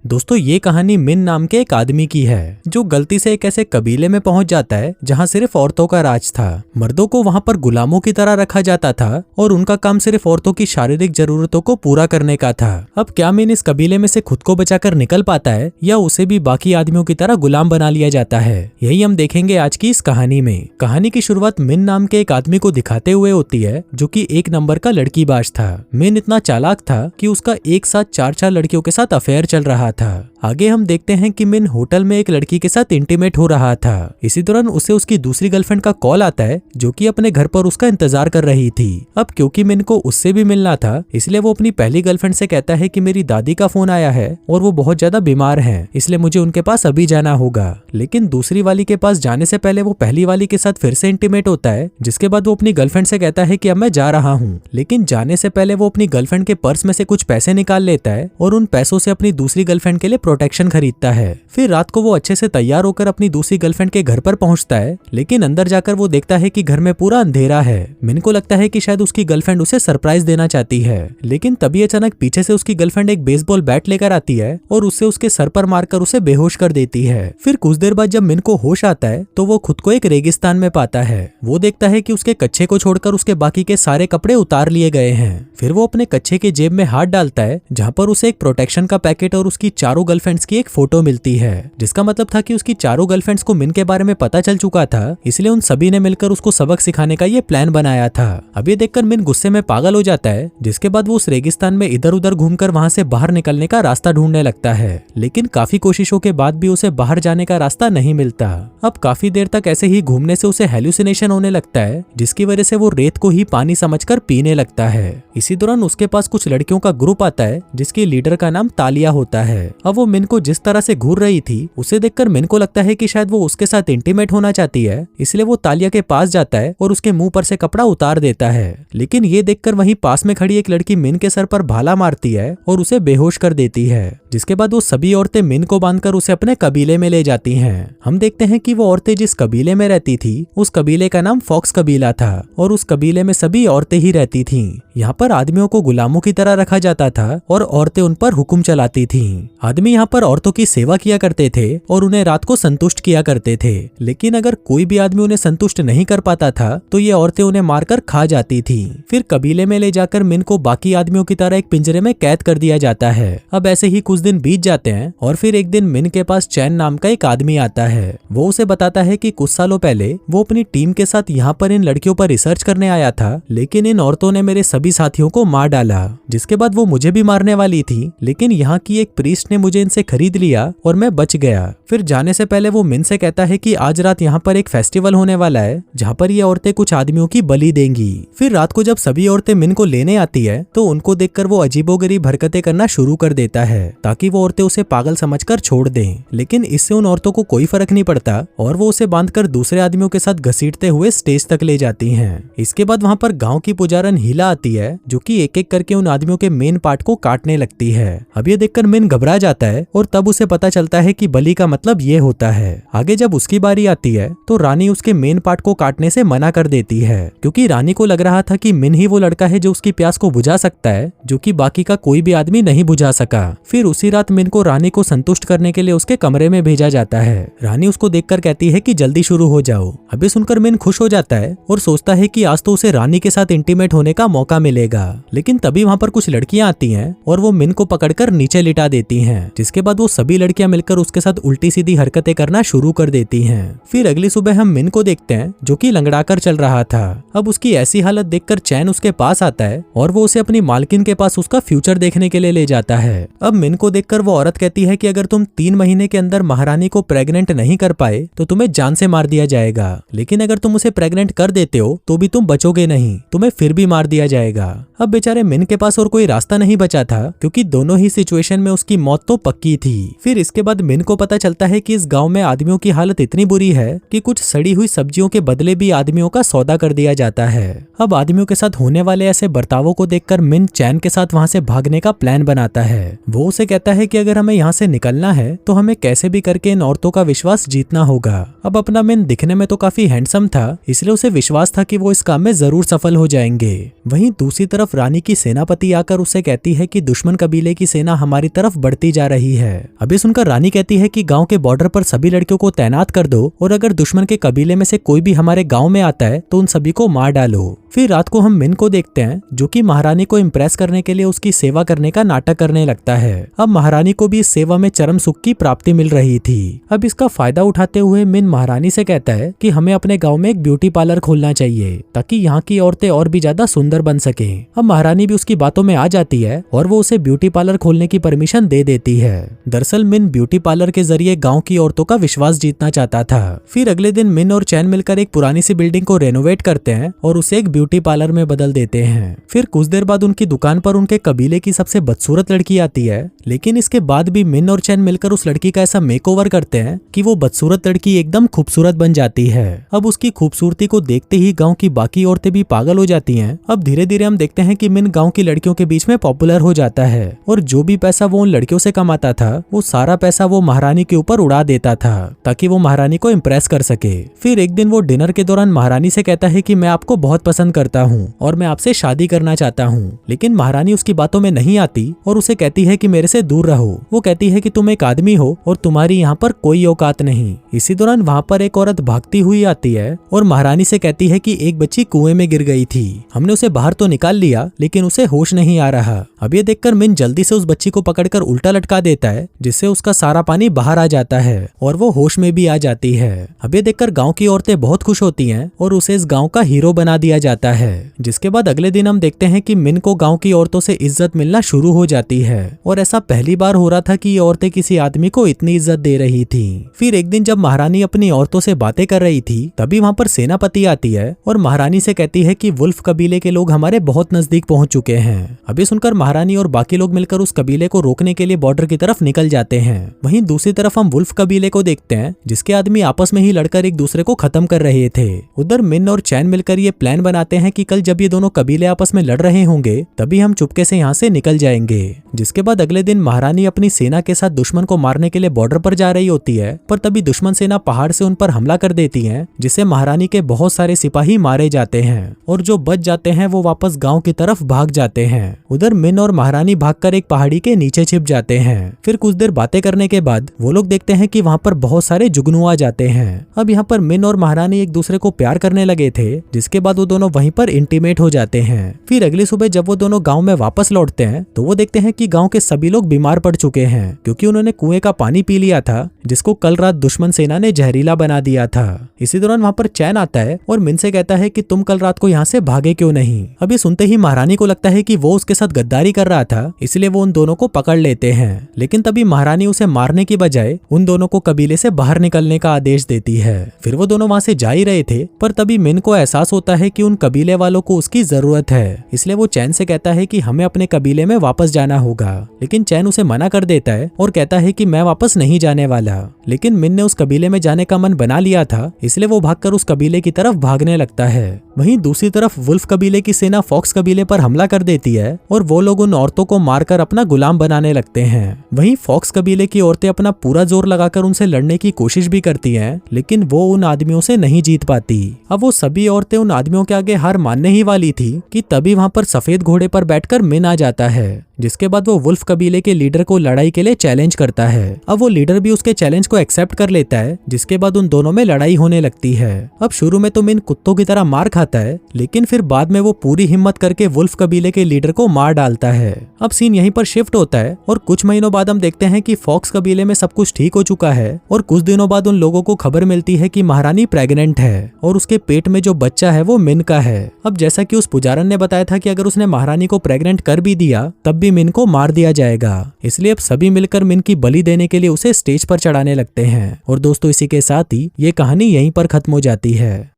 दोस्तों ये कहानी मिन नाम के एक आदमी की है जो गलती से एक ऐसे कबीले में पहुंच जाता है जहां सिर्फ औरतों का राज था। मर्दों को वहां पर गुलामों की तरह रखा जाता था और उनका काम सिर्फ औरतों की शारीरिक जरूरतों को पूरा करने का था। अब क्या मिन इस कबीले में से खुद को बचाकर निकल पाता है या उसे भी बाकी आदमियों की तरह गुलाम बना लिया जाता है, यही हम देखेंगे आज की इस कहानी में। कहानी की शुरुआत मिन नाम के एक आदमी को दिखाते हुए होती है जो कि एक नंबर का लड़कीबाज था। मिन इतना चालाक था कि उसका एक साथ चार लड़कियों के साथ अफेयर चल रहा था। आगे हम देखते हैं कि मिन होटल में एक लड़की के साथ इंटीमेट हो रहा था। इसी दौरान उसे उसकी दूसरी गर्लफ्रेंड का कॉल आता है जो कि अपने घर पर उसका इंतजार कर रही थी। अब क्योंकि मिन को उससे भी मिलना था इसलिए वो अपनी पहली गर्लफ्रेंड से कहता है कि मेरी दादी का फोन आया है और वो बहुत ज्यादा बीमार हैं, इसलिए मुझे उनके पास अभी जाना होगा। लेकिन दूसरी वाली के पास जाने से पहले वो पहली वाली के साथ फिर से इंटीमेट होता है, जिसके बाद वो अपनी गर्लफ्रेंड से कहता है कि अब मैं जा रहा हूँ। लेकिन जाने से पहले वो अपनी गर्लफ्रेंड के पर्स में से कुछ पैसे निकाल लेता है और उन पैसों से अपनी दूसरी गर्लफ्रेंड के लिए प्रोटेक्शन खरीदता है। फिर रात को वो अच्छे से तैयार होकर अपनी दूसरी गर्लफ्रेंड के घर पर पहुंचता है, लेकिन अंदर जाकर वो देखता है कि घर में पूरा अंधेरा है। मिन को लगता है कि शायद उसकी गर्लफ्रेंड उसे सरप्राइज देना चाहती है, लेकिन तभी अचानक पीछे से उसकी गर्लफ्रेंड एक बेसबॉल बैट लेकर आती है और उससे उसके सर पर मारकर उसे बेहोश कर देती है। फिर कुछ देर बाद जब मिन को होश आता है तो वो खुद को एक रेगिस्तान में पाता है। वो देखता है कि उसके कच्छे को छोड़कर उसके बाकी के सारे कपड़े उतार लिए गए हैं। फिर वो अपने कच्छे के जेब में हाथ डालता है जहाँ पर उसे एक प्रोटेक्शन का पैकेट और उसकी चारों गर्लफ्रेंड्स की एक फोटो मिलती है, जिसका मतलब था कि उसकी चारों गर्लफ्रेंड्स को मिन के बारे में पता चल चुका था, इसलिए उन सभी ने मिलकर उसको सबक सिखाने का ये प्लान बनाया था। अब ये देखकर मिन गुस्से में पागल हो जाता है, जिसके बाद वो उस रेगिस्तान में इधर उधर घूमकर वहां से बाहर निकलने का रास्ता ढूंढने लगता है, लेकिन काफी कोशिशों के बाद भी उसे बाहर जाने का रास्ता नहीं मिलता। अब काफी देर तक ऐसे ही घूमने से उसे हेल्यूसिनेशन होने लगता है, जिसकी वजह से वो रेत को ही पानी समझकर पीने लगता है। इसी दौरान उसके पास कुछ लड़कियों का ग्रुप आता है जिसकी लीडर का नाम तालिया होता है। अब वो मिन को जिस तरह से घूर रही थी उसे देखकर मिन को लगता है कि शायद वो उसके साथ इंटीमेट होना चाहती है, इसलिए वो तालिया के पास जाता है और उसके मुंह पर से कपड़ा उतार देता है। लेकिन ये देखकर वहीं पास में खड़ी एक लड़की मिन के सर पर भाला मारती है और उसे बेहोश कर देती है, जिसके बाद वो सभी औरतें मिन को बांधकर उसे अपने कबीले में ले जाती हैं। हम देखते हैं कि वो औरतें जिस कबीले में रहती थी उस कबीले का नाम फॉक्स कबीला था और उस कबीले में सभी औरतें ही रहती थीं। यहाँ पर आदमियों को गुलामों की तरह रखा जाता था और औरतें उन पर हुक्म चलाती थीं। आदमी यहाँ पर औरतों की सेवा किया करते थे और उन्हें रात को संतुष्ट किया करते थे, लेकिन अगर कोई भी आदमी उन्हें संतुष्ट नहीं कर पाता था तो ये औरतें उन्हें मारकर खा जाती थी। फिर कबीले में ले जाकर मिन को बाकी आदमियों की तरह एक पिंजरे में कैद कर दिया जाता है। अब ऐसे ही कुछ दिन बीत जाते हैं और फिर एक दिन मिन के पास चैन नाम का एक आदमी आता है। वो उसे बताता है कि कुछ सालों पहले वो अपनी टीम के साथ यहाँ पर इन लड़कियों पर रिसर्च करने आया था, लेकिन इन औरतों ने मेरे सभी साथियों को मार डाला, जिसके बाद वो मुझे भी मारने वाली थी, लेकिन यहाँ की एक प्रीस्ट ने मुझे इनसे खरीद लिया और मैं बच गया। फिर जाने से पहले वो मिन से कहता है कि आज रात यहाँ पर एक फेस्टिवल होने वाला है जहाँ पर ये औरतें कुछ आदमियों की बलि देंगी। फिर रात को जब सभी औरतें मिन को लेने आती है तो उनको देखकर वो अजीबोगरीब हरकतें करना शुरू कर देता है ताकि वो औरतें उसे पागल समझकर छोड़ दें, लेकिन इससे उन औरतों को कोई फर्क नहीं पड़ता और वो उसे बांधकर दूसरे आदमियों के साथ घसीटते हुए स्टेज तक ले जाती हैं। इसके बाद वहाँ पर गाँव की पुजारन हीला आती है जो कि एक एक करके उन आदमियों के मेन पार्ट को काटने लगती है। अब ये देखकर मिन घबरा जाता है और तब उसे पता चलता है कि बलि का मतलब ये होता है। आगे जब उसकी बारी आती है तो रानी उसके मेन पार्ट को काटने से मना कर देती है, क्योंकि रानी को लग रहा था कि मिन ही वो लड़का है जो उसकी प्यास को बुझा सकता है, जो कि बाकी का कोई भी आदमी नहीं बुझा सका। फिर उसी रात मिन को रानी को संतुष्ट करने के लिए उसके कमरे में भेजा जाता है। रानी उसको देखकर कहती है कि जल्दी शुरू हो जाओ। अभी सुनकर मिन खुश हो जाता है और सोचता है कि आज तो उसे रानी के साथ इंटीमेट होने का मौका मिलेगा। लेकिन तभी वहाँ पर कुछ लड़कियां आती हैं और वो मिन को पकड़कर नीचे लिटा देती हैं, जिसके बाद वो सभी लड़कियां मिलकर उसके साथ उल्टी सीधी हरकतें करना शुरू कर देती हैं। फिर अगली सुबह हम मिन को देखते हैं जो कि लंगड़ाकर चल रहा था। अब उसकी ऐसी हालत देखकर चैन उसके पास आता है और वो उसे अपनी मालकिन के पास उसका फ्यूचर देखने के लिए ले जाता है। अब मिन को देखकर वो औरत कहती है कि अगर तुम 3 महीने के अंदर महारानी को प्रेग्नेंट नहीं कर पाए तो तुम्हें जान से मार दिया जाएगा, लेकिन अगर तुम उसे प्रेग्नेंट कर देते हो तो भी तुम बचोगे नहीं, तुम्हें फिर भी मार दिया जाएगा। अब बेचारे मिन के पास और कोई रास्ता नहीं बचा था, क्योंकि दोनों ही सिचुएशन में उसकी मौत तो पक्की थी। फिर इसके बाद मिन को पता चलता है कि इस गांव में आदमियों की हालत इतनी बुरी है कि कुछ सड़ी हुई सब्जियों के बदले भी आदमियों का सौदा कर दिया जाता है। अब आदमियों के साथ होने वाले ऐसे बर्तावों को देखकर मिन चैन के साथ वहां से भागने का प्लान बनाता है। वो उसे कहता है कि अगर हमें यहाँ से निकलना है तो हमें कैसे भी करके इन औरतों का विश्वास जीतना होगा। अब अपना मिन दिखने में तो काफी हैंडसम था, इसलिए उसे विश्वास था कि वो इस काम में जरूर सफल हो जाएंगे। वहीं दूसरी तरफ रानी की सेनापति आकर उसे कहती है कि दुश्मन कबीले की सेना हमारी तरफ बढ़ती जा रही है। अभी सुनकर रानी कहती है कि गांव के बॉर्डर पर सभी लड़कियों को तैनात कर दो और अगर दुश्मन के कबीले में से कोई भी हमारे गांव में आता है तो उन सभी को मार डालो। फिर रात को हम मिन को देखते हैं जो कि महारानी को इम्प्रेस करने के लिए उसकी सेवा करने का नाटक करने लगता है। अब महारानी को भी इस सेवा में चरम सुख की प्राप्ति मिल रही थी। अब इसका फायदा उठाते हुए मिन महारानी से कहता है कि हमें अपने गांव में एक ब्यूटी पार्लर खोलना चाहिए ताकि यहाँ की औरतें और भी ज्यादा सुंदर बन सकें। अब महारानी भी उसकी बातों में आ जाती है और वो उसे ब्यूटी पार्लर खोलने की परमिशन दे देती है। दरअसल मिन ब्यूटी पार्लर के जरिए गाँव की औरतों का विश्वास जीतना चाहता था। फिर अगले दिन मिन और चैन मिलकर एक पुरानी सी बिल्डिंग को रेनोवेट करते हैं और उसे एक ब्यूटी पार्लर में बदल देते हैं। फिर कुछ देर बाद उनकी दुकान पर उनके कबीले की सबसे बदसूरत लड़की आती है, लेकिन इसके बाद भी मिन और चैन मिलकर उस लड़की का ऐसा मेकओवर करते हैं कि वो बदसूरत लड़की एकदम खूबसूरत बन जाती है। अब उसकी खूबसूरती को देखते ही गांव की बाकी औरतें भी पागल हो जाती हैं। अब धीरे धीरे हम देखते हैं कि मिन गांव की लड़कियों के बीच में पॉपुलर हो जाता है और जो भी पैसा वो उन लड़कियों से कमाता था वो सारा पैसा वो महारानी के ऊपर उड़ा देता था ताकि वो महारानी को इम्प्रेस कर सके। फिर एक दिन वो डिनर के दौरान महारानी से कहता है कि मैं आपको बहुत पसंद करता हूँ और मैं आपसे शादी करना चाहता हूँ, लेकिन महारानी उसकी बातों में नहीं आती और उसे कहती है कि मेरे से दूर रहो। वो कहती है कि तुम एक आदमी हो और तुम्हारी यहाँ पर कोई औकात नहीं। इसी दौरान वहाँ पर एक औरत भागती हुई आती है और महारानी से कहती है कि एक बच्ची कुएं में गिर गई थी, हमने उसे बाहर तो निकाल लिया लेकिन उसे होश नहीं आ रहा। अब ये देखकर मिन जल्दी से उस बच्ची को पकड़कर उल्टा लटका देता है जिससे उसका सारा पानी बाहर आ जाता है और वो होश में भी आ जाती है। अब ये देखकर गाँव की औरतें बहुत खुश होती हैं और उसे इस गाँव का हीरो बना दिया जाता है। जिसके बाद अगले दिन हम देखते हैं कि मिन को गांव की औरतों से इज्जत मिलना शुरू हो जाती है और ऐसा पहली बार हो रहा था कि ये औरतें किसी आदमी को इतनी इज्जत दे रही थी। फिर एक दिन जब महारानी अपनी औरतों से बातें कर रही थी तभी वहाँ पर सेनापति आती है और महारानी से कहती है कि वुल्फ कबीले के लोग हमारे बहुत नजदीक पहुंच चुके हैं। अभी सुनकर महारानी और बाकी लोग मिलकर उस कबीले को रोकने के लिए बॉर्डर की तरफ निकल जाते हैं। वहीं दूसरी तरफ हम वुल्फ कबीले को देखते हैं जिसके आदमी आपस में ही लड़कर एक दूसरे को खत्म कर रहे थे। उधर मिन और चैन मिलकर ये प्लान बनाते हैं कि कल जब ये दोनों कबीले आपस में लड़ रहे होंगे तभी हम चुपके से यहाँ से निकल जाएंगे। जिसके बाद अगले दिन महारानी अपनी सेना के साथ दुश्मन को मारने के लिए बॉर्डर पर जा रही होती है, पर तभी दुश्मन सेना पहाड़ से उन पर हमला कर देती है जिससे महारानी के बहुत सारे सिपाही मारे जाते हैं और जो बच जाते हैं वो वापस गांव की तरफ भाग जाते हैं। उधर मिन और महारानी भागकर एक पहाड़ी के नीचे छिप जाते हैं। फिर कुछ देर बातें करने के बाद वो लोग देखते हैं कि वहाँ पर बहुत सारे जुगनू आ जाते हैं। अब यहाँ पर मिन और महारानी एक दूसरे को प्यार करने लगे थे, जिसके बाद वो दोनों वहीं पर इंटीमेट हो जाते हैं। फिर अगली सुबह जब वो दोनों गांव में वापस लौटते हैं तो वो देखते हैं कि गांव के सभी लोग बीमार पड़ चुके हैं क्योंकि उन्होंने कुएं का पानी पी लिया था जिसको कल रात दुश्मन सेना ने जहरीला बना दिया था। इसी दौरान वहाँ पर चैन आता है और मिन से कहता है कि तुम कल रात को यहाँ से भागे क्यों नहीं। अभी सुनते ही महारानी को लगता है कि वो उसके साथ गद्दारी कर रहा था, इसलिए वो उन दोनों को पकड़ लेते हैं। लेकिन तभी महारानी उसे मारने की बजाय उन दोनों को कबीले से बाहर निकलने का आदेश देती है। फिर वो दोनों वहाँ से जा ही रहे थे, पर तभी मिन को एहसास होता है कि उन कबीले वालों को उसकी जरूरत है, इसलिए वो चैन से कहता है कि हमें अपने कबीले में वापस जाना होगा। लेकिन चैन उसे मना कर देता है और कहता है कि मैं वापस नहीं जाने वाला। लेकिन मिन ने उस कबीले में जाने का मन बना लिया था, इसलिए वो भागकर उस कबीले की तरफ भागने लगता है। वहीं दूसरी तरफ वुल्फ कबीले की सेना फॉक्स कबीले पर हमला कर देती है और वो लोग उन औरतों को मारकर अपना गुलाम बनाने लगते हैं। वहीं फॉक्स कबीले की औरतें अपना पूरा जोर लगाकर उनसे लड़ने की कोशिश भी करती हैं, लेकिन वो उन आदमियों से नहीं जीत पाती। अब वो सभी औरतें उन आदमियों के आगे हार मानने ही वाली थी कि तभी वहाँ पर सफेद घोड़े पर बैठकर मिन आ जाता है, जिसके बाद वो वुल्फ कबीले के लीडर को लड़ाई के लिए चैलेंज करता है। अब वो लीडर भी उसके चैलेंज को एक्सेप्ट कर लेता है, जिसके बाद उन दोनों में लड़ाई होने लगती है। अब शुरू में तो मिन कुत्तों की तरह मार खाता है, लेकिन फिर बाद में वो पूरी हिम्मत करके वुल्फ कबीले के लीडर को मार डालता है। अब सीन यहीं पर शिफ्ट होता है और कुछ महीनों बाद हम देखते हैं कि फॉक्स कबीले में सब कुछ ठीक हो चुका है और कुछ दिनों बाद उन लोगों को खबर मिलती है कि महारानी प्रेग्नेंट है और उसके पेट में जो बच्चा है वो मिन का है। अब जैसा कि उस पुजारन ने बताया था कि अगर उसने महारानी को प्रेग्नेंट कर भी दिया तब भी मिन को मार दिया जाएगा, इसलिए अब सभी मिलकर मिन की बलि देने के लिए उसे स्टेज पर चढ़ाने लगते हैं। और दोस्तों, इसी के साथ ही ये कहानी यहीं पर खत्म हो जाती है।